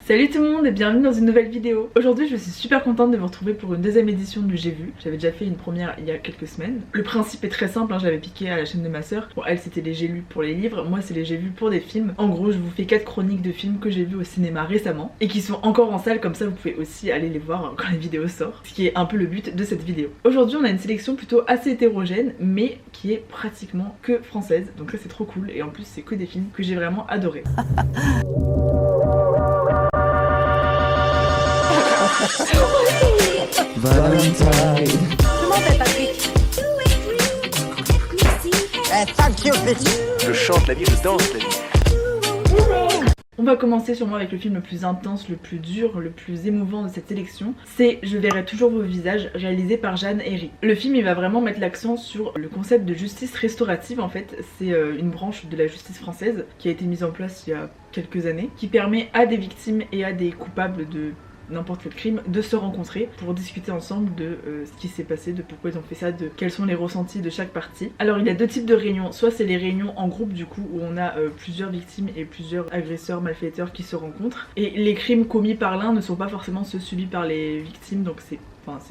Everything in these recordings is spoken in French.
Salut tout le monde et bienvenue dans une nouvelle vidéo. Aujourd'hui je suis super contente de vous retrouver pour une deuxième édition du J'ai vu. J'avais déjà fait une première il y a quelques semaines. Le principe est très simple, je l'avais piqué à la chaîne de ma soeur. Pour elle c'était les J'ai lu pour les livres, moi c'est les J'ai vu pour des films. En gros je vous fais 4 chroniques de films que j'ai vus au cinéma récemment et qui sont encore en salle, comme ça vous pouvez aussi aller les voir quand la vidéo sort. Ce qui est un peu le but de cette vidéo. Aujourd'hui on a une sélection plutôt assez hétérogène mais qui est pratiquement que française. Donc ça c'est trop cool et en plus c'est que des films que j'ai vraiment adorés. Valentine. Comment t'as Patrick? Thank you, bitch. Je chante la vie, je danse la vie. On va commencer sûrement avec le film le plus intense, le plus dur, le plus émouvant de cette sélection. C'est Je verrai toujours vos visages, réalisé par Jeanne Herry. Le film il va vraiment mettre l'accent sur le concept de justice restaurative en fait. C'est une branche de la justice française qui a été mise en place il y a quelques années, qui permet à des victimes et à des coupables de n'importe quel crime de se rencontrer pour discuter ensemble de ce qui s'est passé, de pourquoi ils ont fait ça, de quels sont les ressentis de chaque partie. Alors il y a deux types de réunions, soit c'est les réunions en groupe du coup où on a plusieurs victimes et plusieurs agresseurs, malfaiteurs qui se rencontrent et les crimes commis par l'un ne sont pas forcément ceux subis par les victimes, donc c'est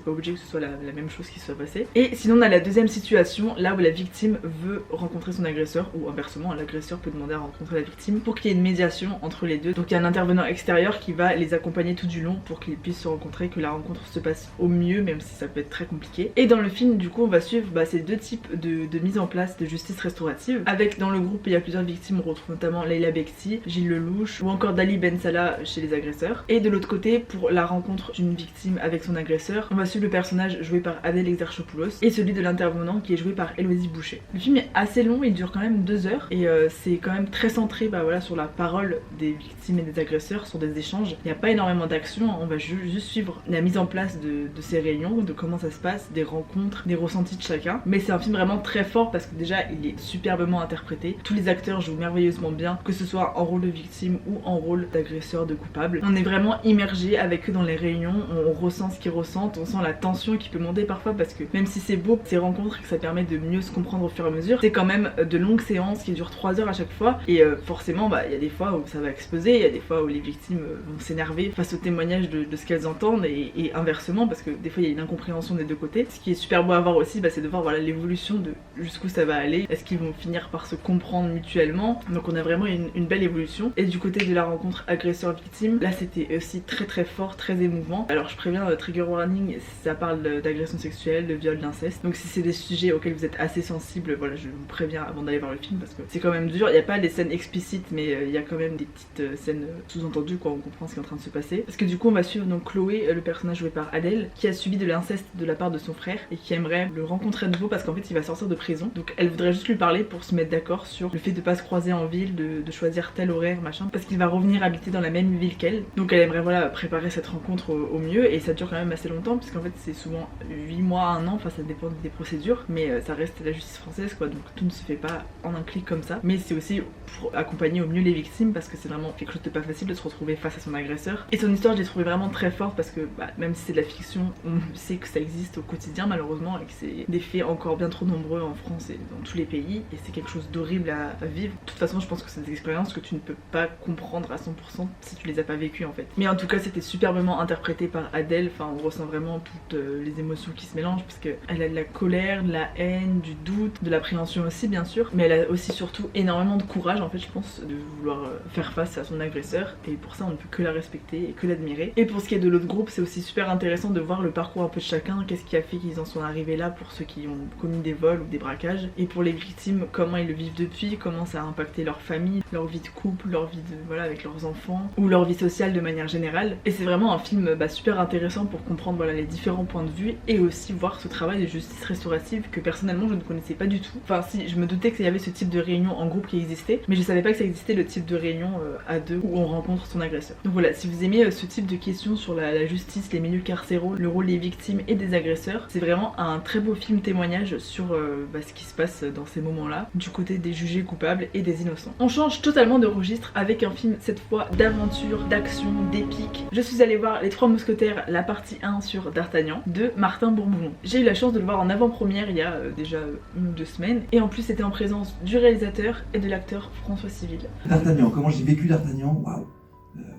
pas obligé que ce soit la même chose qui soit passée. Et sinon on a la deuxième situation, là où la victime veut rencontrer son agresseur, ou inversement l'agresseur peut demander à rencontrer la victime pour qu'il y ait une médiation entre les deux. Donc il y a un intervenant extérieur qui va les accompagner tout du long pour qu'ils puissent se rencontrer, que la rencontre se passe au mieux même si ça peut être très compliqué. Et dans le film du coup on va suivre ces deux types de mise en place de justice restaurative. Avec dans le groupe il y a plusieurs victimes, on retrouve notamment Leila Bekti, Gilles Lelouch ou encore Dali Ben Salah chez les agresseurs. Et de l'autre côté pour la rencontre d'une victime avec son agresseur, on va suivre le personnage joué par Adèle Exarchopoulos et celui de l'intervenant qui est joué par Élodie Boucher. Le film est assez long, il dure quand même 2 heures et c'est quand même très centré sur la parole des victimes et des agresseurs, sur des échanges. Il n'y a pas énormément d'action, on va juste suivre la mise en place de ces réunions, de comment ça se passe, des rencontres, des ressentis de chacun. Mais c'est un film vraiment très fort parce que déjà il est superbement interprété. Tous les acteurs jouent merveilleusement bien, que ce soit en rôle de victime ou en rôle d'agresseur, de coupable. On est vraiment immergé avec eux dans les réunions, on ressent ce qu'ils ressentent, on sent la tension qui peut monter parfois parce que même si c'est beau ces rencontres et que ça permet de mieux se comprendre au fur et à mesure, c'est quand même de longues séances qui durent 3 heures à chaque fois et forcément il y a des fois où ça va exploser, il y a des fois où les victimes vont s'énerver face au témoignage de ce qu'elles entendent et inversement parce que des fois il y a une incompréhension des deux côtés. Ce qui est super beau à voir aussi c'est de voir l'évolution de jusqu'où ça va aller, est-ce qu'ils vont finir par se comprendre mutuellement, donc on a vraiment une belle évolution. Et du côté de la rencontre agresseur-victime, là c'était aussi très fort, très émouvant. Alors je préviens, trigger warning, ça parle d'agression sexuelle, de viol, d'inceste. Donc si c'est des sujets auxquels vous êtes assez sensible, voilà, je vous préviens avant d'aller voir le film parce que c'est quand même dur. Il n'y a pas des scènes explicites mais il y a quand même des petites scènes sous-entendues on comprend ce qui est en train de se passer. Parce que du coup on va suivre donc Chloé, le personnage joué par Adèle, qui a subi de l'inceste de la part de son frère et qui aimerait le rencontrer à nouveau parce qu'en fait il va sortir de prison. Donc elle voudrait juste lui parler pour se mettre d'accord sur le fait de pas se croiser en ville, de choisir tel horaire machin, parce qu'il va revenir habiter dans la même ville qu'elle. Donc elle aimerait préparer cette rencontre au mieux et ça dure quand même assez longtemps puisqu'en fait c'est souvent 8 mois, 1 an, enfin ça dépend des procédures, mais ça reste la justice française donc tout ne se fait pas en un clic comme ça. Mais c'est aussi pour accompagner au mieux les victimes parce que c'est vraiment quelque chose de pas facile de se retrouver face à son agresseur. Et son histoire je l'ai trouvée vraiment très forte parce que même si c'est de la fiction, on sait que ça existe au quotidien malheureusement et que c'est des faits encore bien trop nombreux en France et dans tous les pays et c'est quelque chose d'horrible à vivre. De toute façon je pense que c'est des expériences que tu ne peux pas comprendre à 100% si tu les as pas vécues en fait. Mais en tout cas c'était superbement interprété par Adèle, on ressent vraiment toutes les émotions qui se mélangent parce qu'elle a de la colère, de la haine, du doute, de l'appréhension aussi bien sûr, mais elle a aussi surtout énormément de courage en fait je pense de vouloir faire face à son agresseur et pour ça on ne peut que la respecter et que l'admirer. Et pour ce qui est de l'autre groupe c'est aussi super intéressant de voir le parcours un peu de chacun, qu'est-ce qui a fait qu'ils en sont arrivés là pour ceux qui ont commis des vols ou des braquages et pour les victimes comment ils le vivent depuis, comment ça a impacté leur famille, leur vie de couple, leur vie avec leurs enfants ou leur vie sociale de manière générale. Et c'est vraiment un film super intéressant pour comprendre les différents points de vue et aussi voir ce travail de justice restaurative que personnellement je ne connaissais pas du tout. Enfin si, je me doutais qu'il y avait ce type de réunion en groupe qui existait, mais je savais pas que ça existait le type de réunion à deux où on rencontre son agresseur. Donc voilà, si vous aimez ce type de questions sur la justice, les milieux carcéraux, le rôle des victimes et des agresseurs, c'est vraiment un très beau film témoignage sur ce qui se passe dans ces moments-là, du côté des jugés coupables et des innocents. On change totalement de registre avec un film cette fois d'aventure, d'action, d'épique. Je suis allée voir Les Trois Mousquetaires, la partie 1 sur D'Artagnan de Martin Bourboulon. J'ai eu la chance de le voir en avant-première il y a déjà 1 ou 2 semaines et en plus c'était en présence du réalisateur et de l'acteur François Civil. D'Artagnan, comment j'ai vécu D'Artagnan, waouh,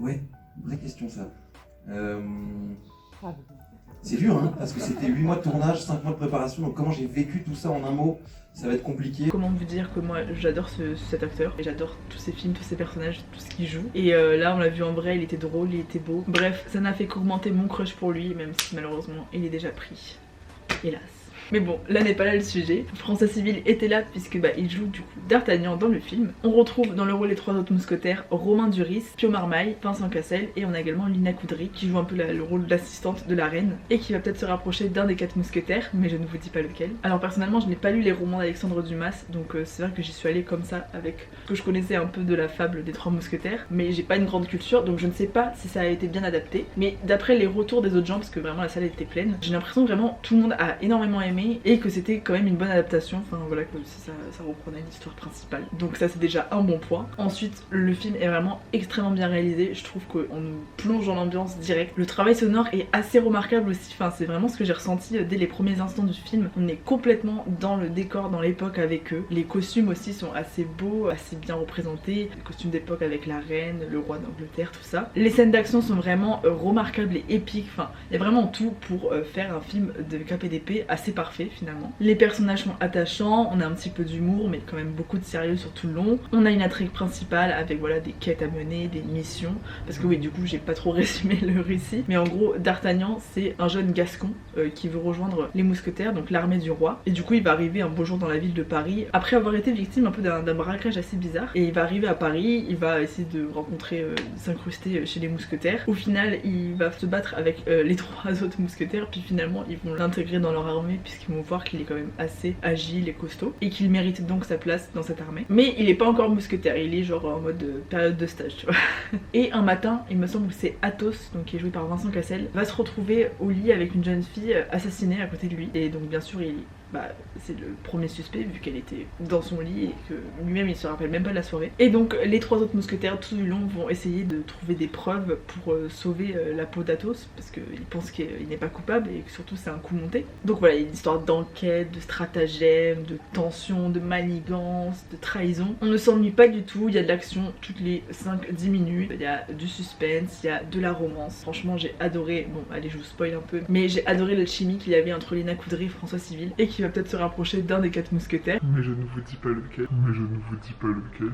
ouais. Vraie question ça. C'est dur hein, parce que c'était 8 mois de tournage, 5 mois de préparation, donc comment j'ai vécu tout ça en un mot, ça va être compliqué. Comment vous dire que moi j'adore cet acteur et j'adore tous ses films, tous ses personnages, tout ce qu'il joue. Et là on l'a vu en vrai, il était drôle, il était beau. Bref, ça n'a fait qu'augmenter mon crush pour lui, même si malheureusement il est déjà pris. Hélas. Mais bon, là n'est pas là le sujet. François Civil était là puisque il joue du coup d'Artagnan dans le film. On retrouve dans le rôle des 3 autres mousquetaires Romain Duris, Pio Marmaille, Vincent Cassel et on a également Lina Coudry qui joue un peu le rôle d'assistante de la reine et qui va peut-être se rapprocher d'un des 4 mousquetaires, mais je ne vous dis pas lequel. Alors personnellement je n'ai pas lu les romans d'Alexandre Dumas, donc c'est vrai que j'y suis allée comme ça avec ce que je connaissais un peu de la fable des 3 mousquetaires, mais j'ai pas une grande culture donc je ne sais pas si ça a été bien adapté. Mais d'après les retours des autres gens, parce que vraiment la salle était pleine, j'ai l'impression que vraiment tout le monde a énormément aimé et que c'était quand même une bonne adaptation, enfin voilà, que ça reprenait l'histoire principale. Donc ça c'est déjà un bon point. Ensuite le film est vraiment extrêmement bien réalisé, je trouve qu'on nous plonge dans l'ambiance directe. Le travail sonore est assez remarquable aussi, enfin c'est vraiment ce que j'ai ressenti dès les premiers instants du film. On est complètement dans le décor, dans l'époque avec eux. Les costumes aussi sont assez beaux, assez bien représentés, les costumes d'époque avec la reine, le roi d'Angleterre, tout ça. Les scènes d'action sont vraiment remarquables et épiques, enfin il y a vraiment tout pour faire un film de Cap et d'épée assez parfait finalement. Les personnages sont attachants, on a un petit peu d'humour mais quand même beaucoup de sérieux sur tout le long. On a une intrigue principale avec voilà des quêtes à mener, des missions, parce que oui du coup j'ai pas trop résumé le récit, mais en gros D'Artagnan c'est un jeune gascon qui veut rejoindre les mousquetaires, donc l'armée du roi, et du coup il va arriver un beau jour dans la ville de Paris après avoir été victime un peu d'un braquage assez bizarre, et il va arriver à Paris, il va essayer de rencontrer, s'incruster chez les mousquetaires. Au final il va se battre avec les 3 autres mousquetaires, puis finalement ils vont l'intégrer dans leur armée puisqu'ils vont voir qu'il est quand même assez agile et costaud et qu'il mérite donc sa place dans cette armée. Mais il est pas encore mousquetaire, il est genre en mode période de stage, tu vois. Et un matin, il me semble que c'est Athos, donc qui est joué par Vincent Cassel, va se retrouver au lit avec une jeune fille assassinée à côté de lui. Et donc bien sûr c'est le premier suspect vu qu'elle était dans son lit et que lui-même il se rappelle même pas de la soirée. Et donc les 3 autres mousquetaires tout du long vont essayer de trouver des preuves pour sauver la peau d'Athos parce qu'ils pensent qu'il n'est pas coupable et que surtout c'est un coup monté. Donc voilà, il y a une histoire d'enquête, de stratagème, de tension, de manigance, de trahison. On ne s'ennuie pas du tout, il y a de l'action toutes les 5-10 minutes, il y a du suspense, il y a de la romance. Franchement j'ai adoré, bon allez je vous spoil un peu, mais j'ai adoré l'alchimie qu'il y avait entre Lina Coudry et François Civil et qui va peut-être se rapprocher d'un des 4 mousquetaires. Mais je ne vous dis pas lequel. Mais je ne vous dis pas lequel.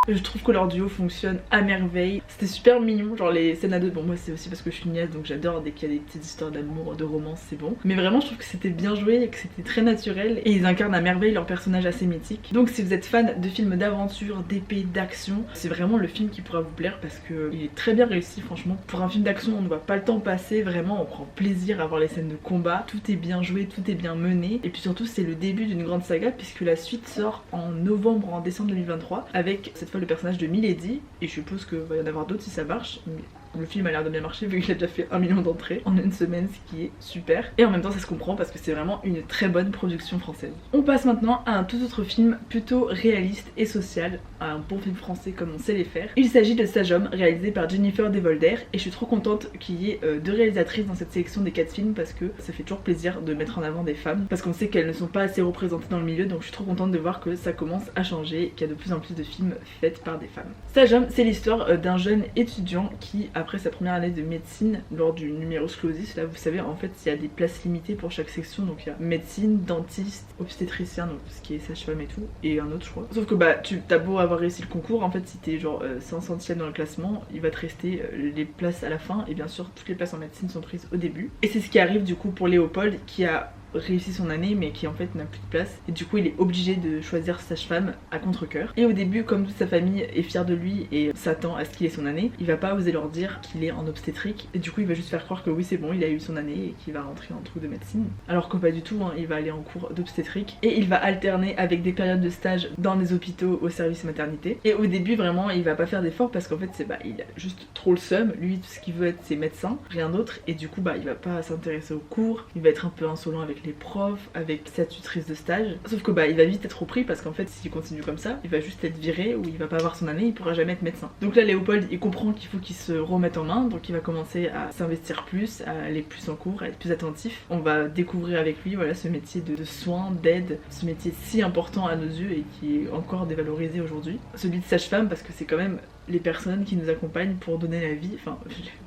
Je trouve que leur duo fonctionne à merveille. C'était super mignon, genre les scènes à deux. Bon, moi c'est aussi parce que je suis nièce donc j'adore dès qu'il y a des petites histoires d'amour, de romance, c'est bon. Mais vraiment, je trouve que c'était bien joué et que c'était très naturel. Et ils incarnent à merveille leur personnage assez mythique. Donc, si vous êtes fan de films d'aventure, d'épée, d'action, c'est vraiment le film qui pourra vous plaire parce qu'il est très bien réussi, franchement. Pour un film d'action, on ne voit pas le temps passer. Vraiment, on prend plaisir à voir les scènes de combat. Tout est bien joué, tout est bien mené. Et puis surtout, c'est le début d'une grande saga puisque la suite sort en novembre, en décembre 2023 avec cette le personnage de Milady, et je suppose qu'il va y en avoir d'autres si ça marche, mais le film a l'air de bien marcher vu qu'il a déjà fait 1 million d'entrées en une semaine, ce qui est super. Et en même temps ça se comprend parce que c'est vraiment une très bonne production française. On passe maintenant à un tout autre film plutôt réaliste et social, un bon film français comme on sait les faire. Il s'agit de Sage Homme, réalisé par Jennifer Devolder, et je suis trop contente qu'il y ait 2 réalisatrices dans cette sélection des 4 films parce que ça fait toujours plaisir de mettre en avant des femmes, parce qu'on sait qu'elles ne sont pas assez représentées dans le milieu, donc je suis trop contente de voir que ça commence à changer, qu'il y a de plus en plus de films faits par des femmes. Sage Homme, c'est l'histoire d'un jeune étudiant qui, après sa première année de médecine, lors du numerus clausus, là vous savez en fait il y a des places limitées pour chaque section, donc il y a médecine, dentiste, obstétricien, donc ce qui est sage-femme et tout, et un autre je crois. Sauf que tu t'as beau avoir réussi le concours, en fait si t'es genre 500e dans le classement, il va te rester les places à la fin, et bien sûr toutes les places en médecine sont prises au début. Et c'est ce qui arrive du coup pour Léopold qui a réussi son année mais qui en fait n'a plus de place, et du coup il est obligé de choisir sage-femme à contre-cœur. Et au début, comme toute sa famille est fière de lui et s'attend à ce qu'il ait son année, il va pas oser leur dire qu'il est en obstétrique, et du coup il va juste faire croire que oui c'est bon, il a eu son année et qu'il va rentrer en truc de médecine, alors que pas du tout, hein, il va aller en cours d'obstétrique et il va alterner avec des périodes de stage dans des hôpitaux au service maternité. Et au début vraiment il va pas faire d'efforts parce qu'en fait c'est il a juste trop le seum, lui tout ce qu'il veut être c'est médecin, rien d'autre, et du coup il va pas s'intéresser aux cours, il va être un peu insolent avec les profs, avec sa tutrice de stage, sauf que il va vite être repris parce qu'en fait s'il continue comme ça il va juste être viré ou il va pas avoir son année, il pourra jamais être médecin. Donc là Léopold il comprend qu'il faut qu'il se remette en main, donc il va commencer à s'investir plus, à aller plus en cours, à être plus attentif. On va découvrir avec lui voilà ce métier de soins, d'aide, ce métier si important à nos yeux et qui est encore dévalorisé aujourd'hui, celui de sage-femme, parce que c'est quand même les personnes qui nous accompagnent pour donner la vie. Enfin,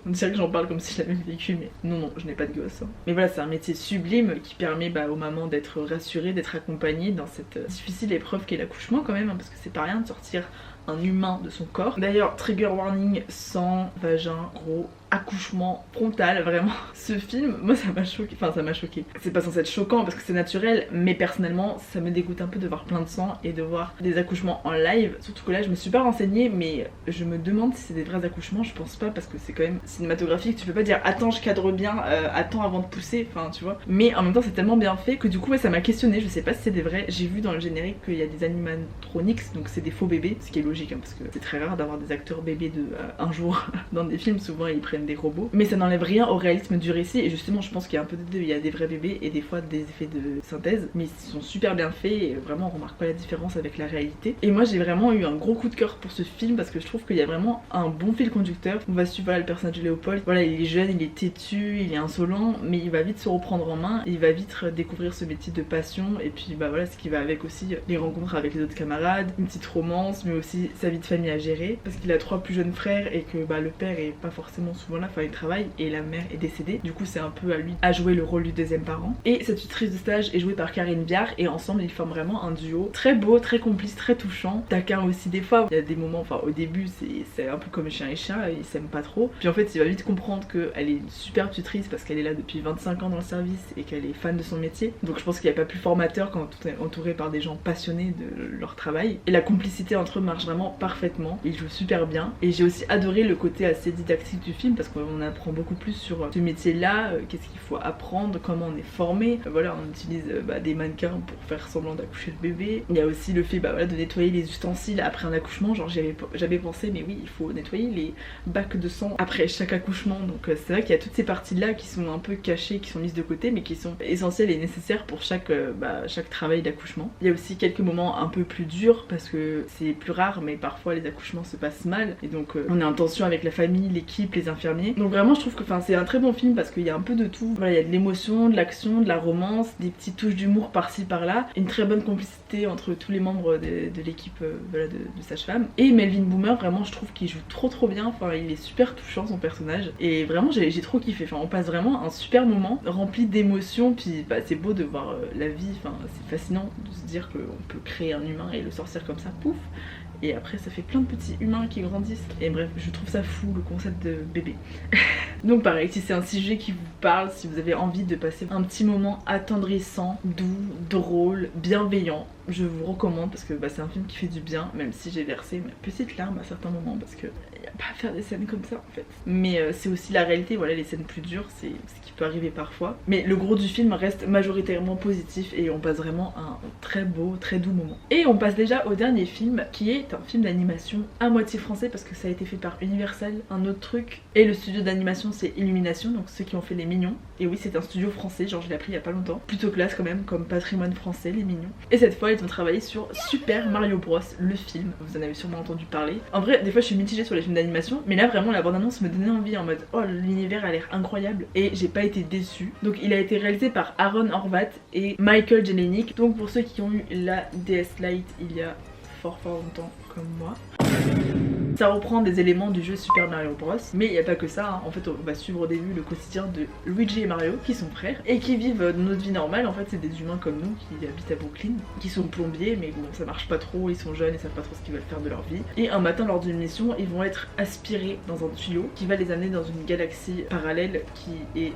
on dirait que j'en parle comme si je l'avais vécu, mais non, je n'ai pas de gosse. Hein. Mais voilà, c'est un métier sublime qui permet aux mamans d'être rassurées, d'être accompagnées dans cette difficile épreuve qu'est l'accouchement quand même, hein, parce que c'est pas rien de sortir un humain de son corps. D'ailleurs, trigger warning, sang, vagin, gros, accouchement frontal, vraiment. Ce film, moi ça m'a choqué, enfin ça m'a choqué. C'est pas censé être choquant parce que c'est naturel, mais personnellement ça me dégoûte un peu de voir plein de sang et de voir des accouchements en live. Surtout que là je me suis pas renseignée, mais je me demande si c'est des vrais accouchements, je pense pas parce que c'est quand même cinématographique, tu peux pas dire attends je cadre bien, attends avant de pousser, enfin tu vois. Mais en même temps c'est tellement bien fait que du coup ça m'a questionné, je sais pas si c'est des vrais. J'ai vu dans le générique qu'il y a des animatronics, donc c'est des faux bébés, ce qui est logique hein, parce que c'est très rare d'avoir des acteurs bébés de un jour dans des films, souvent ils prennent des robots, mais ça n'enlève rien au réalisme du récit et justement je pense qu'il y a un peu des deux, il y a des vrais bébés et des fois des effets de synthèse, mais ils sont super bien faits et vraiment on remarque pas la différence avec la réalité. Et moi j'ai vraiment eu un gros coup de cœur pour ce film parce que je trouve qu'il y a vraiment un bon fil conducteur. On va suivre le personnage de Léopold, voilà il est jeune, il est têtu, il est insolent, mais il va vite se reprendre en main, il va vite découvrir ce métier de passion et puis voilà ce qui va avec aussi, les rencontres avec les autres camarades, une petite romance, mais aussi sa vie de famille à gérer parce qu'il a 3 plus jeunes frères et que le père est pas forcément souvent là, enfin il travaille et la mère est décédée, du coup c'est un peu à lui à jouer le rôle du deuxième parent. Et cette tutrice de stage est jouée par Karine Viard et ensemble ils forment vraiment un duo très beau, très complice, très touchant, taquin aussi des fois, il y a des moments, enfin au début c'est un peu comme chien et chien, ils s'aiment pas trop, puis en fait il va vite comprendre qu'elle est une super tutrice parce qu'elle est là depuis 25 ans dans le service et qu'elle est fan de son métier, donc je pense qu'il n'y a pas plus formateur quand on est entouré par des gens passionnés de leur travail, et la complicité entre eux marche vraiment parfaitement, ils jouent super bien, et j'ai aussi adoré le côté assez didactique du film parce qu'on apprend beaucoup plus sur ce métier là, qu'est-ce qu'il faut apprendre, comment on est formé, voilà on utilise des mannequins pour faire semblant d'accoucher le bébé, il y a aussi le fait de nettoyer les ustensiles après un accouchement, genre j'avais pensé mais oui il faut nettoyer les bacs de sang après chaque accouchement, donc c'est vrai qu'il y a toutes ces parties là qui sont un peu cachées, qui sont mises de côté mais qui sont essentielles et nécessaires pour chaque travail d'accouchement. Il y a aussi quelques moments un peu plus durs parce que c'est plus rare mais parfois les accouchements se passent mal et donc on est en tension avec la famille, l'équipe, les infirmiers, donc vraiment je trouve que c'est un très bon film parce qu'il y a un peu de tout, voilà, il y a de l'émotion, de l'action, de la romance, des petites touches d'humour par-ci par-là, une très bonne complicité entre tous les membres de l'équipe de sage-femme, et Melvin Boomer vraiment je trouve qu'il joue trop bien, enfin il est super touchant son personnage et vraiment j'ai trop kiffé, enfin on passe vraiment un super moment rempli d'émotions, puis c'est beau de voir la vie, enfin c'est fascinant de se dire qu'on peut créer un humain et le sortir comme ça, pouf, et après ça fait plein de petits humains qui grandissent, et bref je trouve ça fou le concept de bébé. Donc pareil, si c'est un sujet qui vous parle, si vous avez envie de passer un petit moment attendrissant, doux, drôle, bienveillant, je vous recommande parce que c'est un film qui fait du bien, même si j'ai versé ma petite larme à certains moments parce que y a pas à faire des scènes comme ça en fait. Mais c'est aussi la réalité, voilà, les scènes plus dures, c'est ce qui peut arriver parfois. Mais le gros du film reste majoritairement positif et on passe vraiment un très beau, très doux moment. Et on passe déjà au dernier film qui est un film d'animation à moitié français parce que ça a été fait par Universal, un autre truc. Et le studio d'animation c'est Illumination, donc ceux qui ont fait Les Mignons. Et oui, c'est un studio français, genre je l'ai appris il y a pas longtemps. Plutôt classe quand même, comme patrimoine français, Les Mignons. Et cette fois ils ont travaillé sur Super Mario Bros, le film, vous en avez sûrement entendu parler. En vrai des fois je suis mitigée sur les films d'animation, mais là vraiment la bande-annonce me donnait envie en mode oh l'univers a l'air incroyable, et j'ai pas été déçue. Donc il a été réalisé par Aaron Horvath et Michael Jelenic, donc pour ceux qui ont eu la DS Lite il y a fort longtemps comme moi. Ça reprend des éléments du jeu Super Mario Bros, mais il n'y a pas que ça, hein. En fait on va suivre au début le quotidien de Luigi et Mario qui sont frères et qui vivent notre vie normale. En fait c'est des humains comme nous qui habitent à Brooklyn, qui sont plombiers, mais bon ça marche pas trop, ils sont jeunes et savent pas trop ce qu'ils veulent faire de leur vie. Et un matin lors d'une mission ils vont être aspirés dans un tuyau qui va les amener dans une galaxie parallèle qui est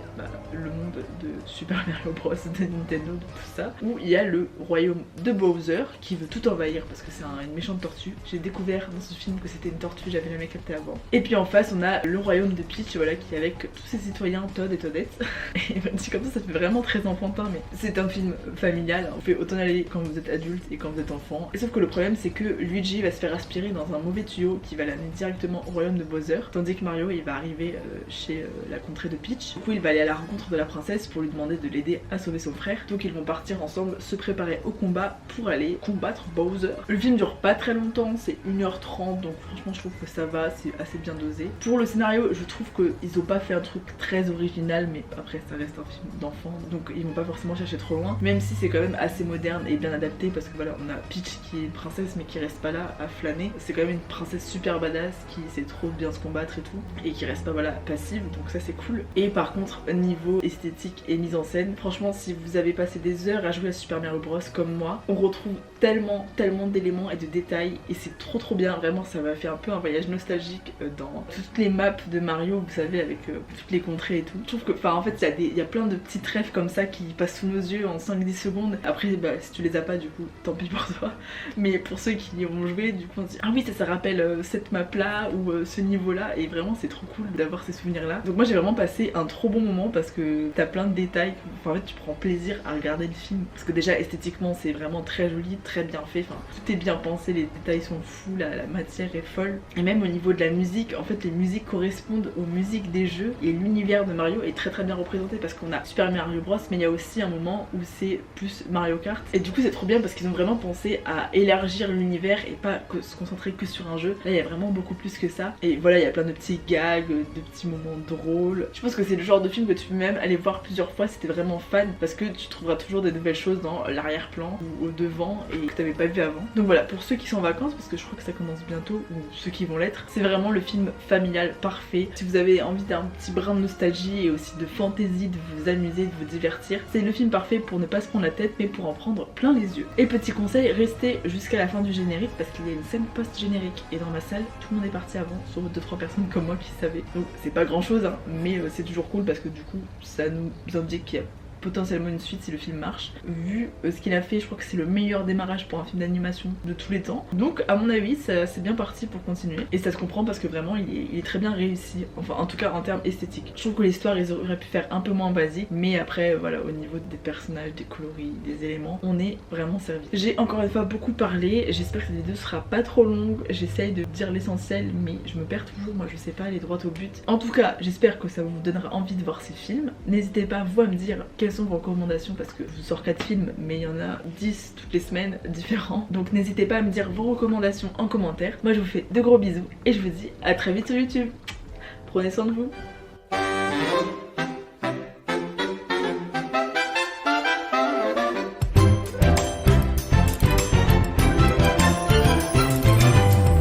le monde de Super Mario Bros, de Nintendo, de tout ça, où il y a le royaume de Bowser qui veut tout envahir parce que c'est une méchante tortue. J'ai découvert dans ce film que c'était une tortue, j'avais jamais capté avant. Et puis en face on a le royaume de Peach, voilà, qui est avec tous ses citoyens Todd et Toadette. Et dit comme ça fait vraiment très enfantin, mais c'est un film familial, on fait autant aller quand vous êtes adulte et quand vous êtes enfant. Et sauf que le problème c'est que Luigi va se faire aspirer dans un mauvais tuyau qui va l'amener directement au royaume de Bowser, tandis que Mario il va arriver chez la contrée de Peach. Du coup il va aller à la rencontre de la princesse pour lui demander de l'aider à sauver son frère. Donc ils vont partir ensemble se préparer au combat pour aller combattre Bowser. Le film dure pas très longtemps, c'est 1h30, donc franchement je je trouve que ça va, c'est assez bien dosé. Pour le scénario, je trouve qu'ils ont pas fait un truc très original, mais après ça reste un film d'enfant, donc ils vont pas forcément chercher trop loin, même si c'est quand même assez moderne et bien adapté, parce que voilà, on a Peach qui est une princesse mais qui reste pas là à flâner. C'est quand même une princesse super badass qui sait trop bien se combattre et tout, et qui reste pas voilà passive, donc ça c'est cool. Et par contre, niveau esthétique et mise en scène, franchement, si vous avez passé des heures à jouer à Super Mario Bros comme moi, on retrouve tellement d'éléments et de détails, et c'est trop bien. Vraiment, ça m'a fait un peu un voyage nostalgique dans toutes les maps de Mario, vous savez, avec toutes les contrées et tout. Je trouve que, enfin, en fait, il y a plein de petites rêves comme ça qui passent sous nos yeux en 5-10 secondes. Après, bah, si tu les as pas, du coup, tant pis pour toi. Mais pour ceux qui y ont joué, du coup, on se dit ah oui, ça rappelle cette map là ou ce niveau là, et vraiment, c'est trop cool d'avoir ces souvenirs là. Donc moi, j'ai vraiment passé un trop bon moment parce que t'as plein de détails. Enfin, en fait, tu prends plaisir à regarder le film parce que déjà esthétiquement, c'est vraiment très joli, très bien fait. Enfin, tout est bien pensé, les détails sont fous, la matière est folle. Et même au niveau de la musique, en fait, les musiques correspondent aux musiques des jeux, et l'univers de Mario est très bien représenté parce qu'on a Super Mario Bros, mais il y a aussi un moment où c'est plus Mario Kart. Et du coup, c'est trop bien parce qu'ils ont vraiment pensé à élargir l'univers et pas se concentrer que sur un jeu. Là, il y a vraiment beaucoup plus que ça. Et voilà, il y a plein de petits gags, de petits moments drôles. Je pense que c'est le genre de film que tu peux même aller voir plusieurs fois si t'es vraiment fan, parce que tu trouveras toujours des nouvelles choses dans l'arrière-plan ou au devant et que t'avais pas vu avant. Donc voilà, pour ceux qui sont en vacances, parce que je crois que ça commence bientôt, ou ceux qui vont l'être, c'est vraiment le film familial parfait. Si vous avez envie d'un petit brin de nostalgie et aussi de fantaisie, de vous amuser, de vous divertir, c'est le film parfait pour ne pas se prendre la tête mais pour en prendre plein les yeux. Et petit conseil, restez jusqu'à la fin du générique parce qu'il y a une scène post-générique, et dans ma salle, tout le monde est parti avant, sauf 2-3 personnes comme moi qui savaient. Donc c'est pas grand chose, hein, mais c'est toujours cool parce que du coup ça nous indique qu'il y a potentiellement une suite si le film marche. Vu ce qu'il a fait, je crois que c'est le meilleur démarrage pour un film d'animation de tous les temps. Donc à mon avis, c'est bien parti pour continuer. Et ça se comprend parce que vraiment il est très bien réussi. Enfin en tout cas en termes esthétiques. Je trouve que l'histoire ils auraient pu faire un peu moins basique, mais après voilà, au niveau des personnages, des coloris, des éléments, on est vraiment servi. J'ai encore une fois beaucoup parlé, j'espère que cette vidéo sera pas trop longue. J'essaye de dire l'essentiel mais je me perds toujours, moi je sais pas aller droit au but. En tout cas, j'espère que ça vous donnera envie de voir ces films. N'hésitez pas vous à me dire quels sont vos recommandations, parce que je vous sors 4 films mais il y en a 10 toutes les semaines différents, donc n'hésitez pas à me dire vos recommandations en commentaire. Moi je vous fais de gros bisous et je vous dis à très vite sur YouTube. Prenez soin de vous.